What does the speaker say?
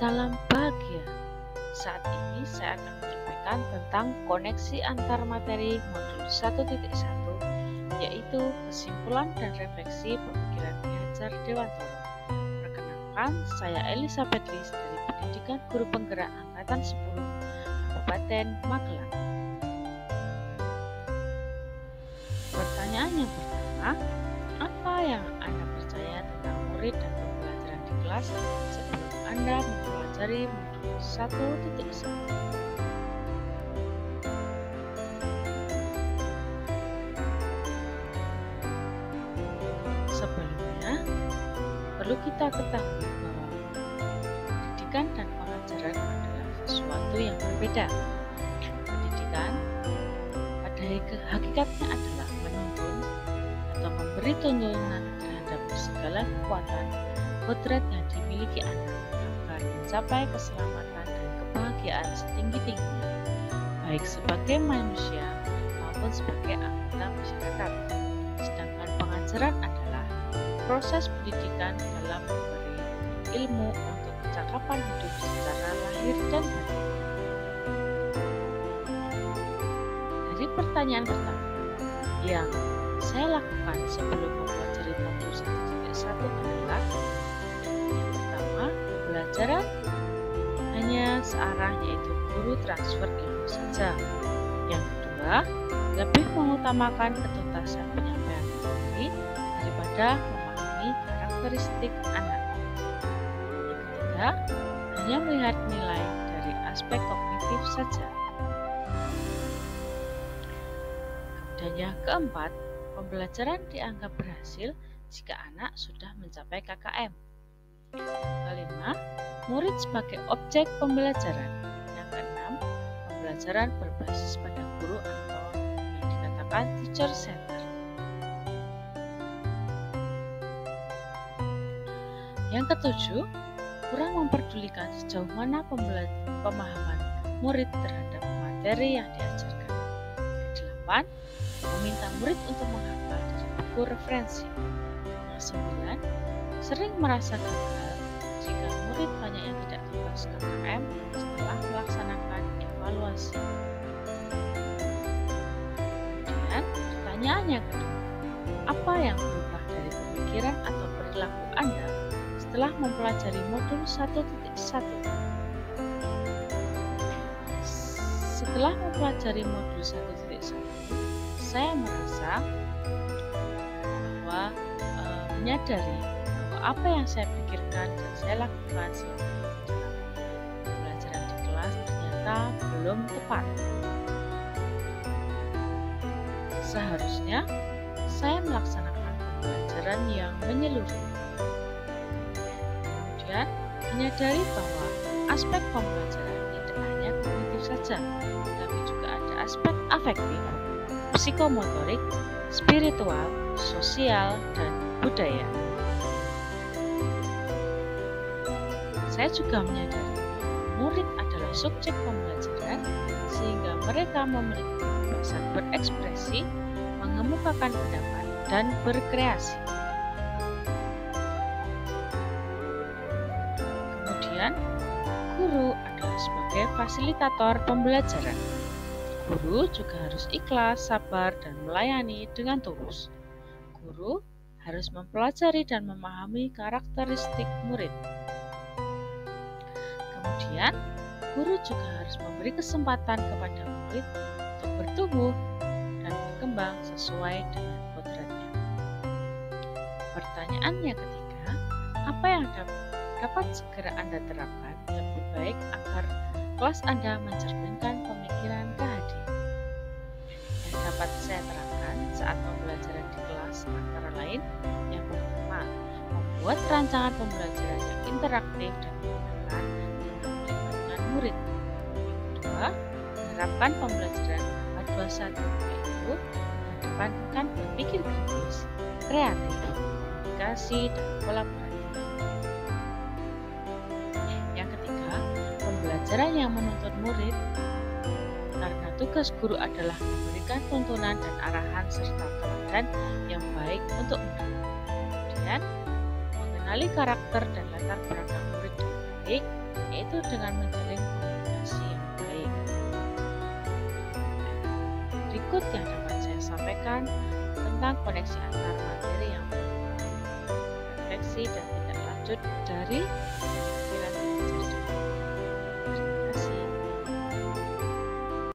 Salam bahagia. Saat ini saya akan menyampaikan tentang koneksi antar materi modul 1.1, yaitu kesimpulan dan refleksi pemikiran Ki Hajar Dewantoro. Perkenalkan, saya Elizabeth Lis dari Pendidikan Guru Penggerak Angkatan 10, Kabupaten Magelang. Pertanyaan yang pertama, apa yang Anda percaya tentang murid dan pembelajaran di kelas sebelum Anda mempelajari modul 1.1? Sebelumnya, perlu kita ketahui bahwa pendidikan dan pengajaran adalah sesuatu yang berbeda. Pendidikan pada hakikatnya adalah menuntun atau memberi tuntunan terhadap segala kekuatan kodrat yang dimiliki anak agar mencapai keselamatan dan kebahagiaan setinggi-tingginya, baik sebagai manusia maupun sebagai anggota masyarakat. Sedangkan pengajaran adalah proses pendidikan dalam memberi ilmu untuk pencakapan hidup secara lahir dan batin. Dari pertanyaan pertama yang saya lakukan sebelum mempelajari modul 1.1 adalah: yang pertama, pembelajaran hanya searah, yaitu guru transfer ilmu saja. Yang kedua, lebih mengutamakan ketuntasan penyampaian materi daripada memahami karakteristik anak. Yang ketiga, hanya melihat nilai dari aspek kognitif saja. Dan yang keempat, pembelajaran dianggap berhasil jika anak sudah mencapai KKM. Kelima, murid sebagai objek pembelajaran. Yang keenam, pembelajaran berbasis pada guru atau yang dikatakan teacher center. Yang ketujuh, kurang memperdulikan sejauh mana pemahaman murid terhadap materi yang diajarkan. Kedelapan, meminta murid untuk menghafal dari buku referensi. Yang sembilan, sering merasa gagal jika murid banyak yang tidak tuntas KKM setelah melaksanakan evaluasi. Kemudian, pertanyaan yang kedua, apa yang berubah dari pemikiran atau perilaku Anda setelah mempelajari modul 1.1? Setelah mempelajari modul 1.1, saya merasa bahwa menyadari bahwa apa yang saya pikirkan dan saya lakukan selama dalam pembelajaran di kelas ternyata belum tepat. Seharusnya saya melaksanakan pembelajaran yang menyeluruh. Kemudian menyadari bahwa aspek pembelajaran tidak hanya kognitif saja, tapi juga ada aspek afektif, psikomotorik, spiritual, sosial, dan budaya. Saya juga menyadari murid adalah subjek pembelajaran, sehingga mereka memiliki kebebasan berekspresi, mengemukakan pendapat, dan berkreasi. Kemudian, guru adalah sebagai fasilitator pembelajaran. Guru juga harus ikhlas, sabar, dan melayani dengan tulus. Guru harus mempelajari dan memahami karakteristik murid. Kemudian, guru juga harus memberi kesempatan kepada murid untuk bertumbuh dan berkembang sesuai dengan kodratnya. Pertanyaan yang ketiga, apa yang dapat segera Anda terapkan lebih baik agar kelas Anda mencerminkan pemikiran KHD? Yang dapat saya terapkan saat pembelajaran di kelas antara lain: yang pertama, membuat rancangan pembelajaran yang interaktif dan menyenangkan dengan melibatkan murid. Yang kedua, menerapkan pembelajaran 421, yaitu mengedepankan berpikir kritis, kreatif, komunikasi, dan kolaboratif. Yang ketiga, pembelajaran yang menuntut murid, karena tugas guru adalah memberikan tuntunan dan arahan serta teladan yang baik untuk murid. Kemudian, mengenali karakter dan latar belakang murid dengan baik, yaitu dengan menjalin komunikasi yang baik. Berikut yang dapat saya sampaikan tentang koneksi antar materi yang berkembang, refleksi dan tindak lanjut dari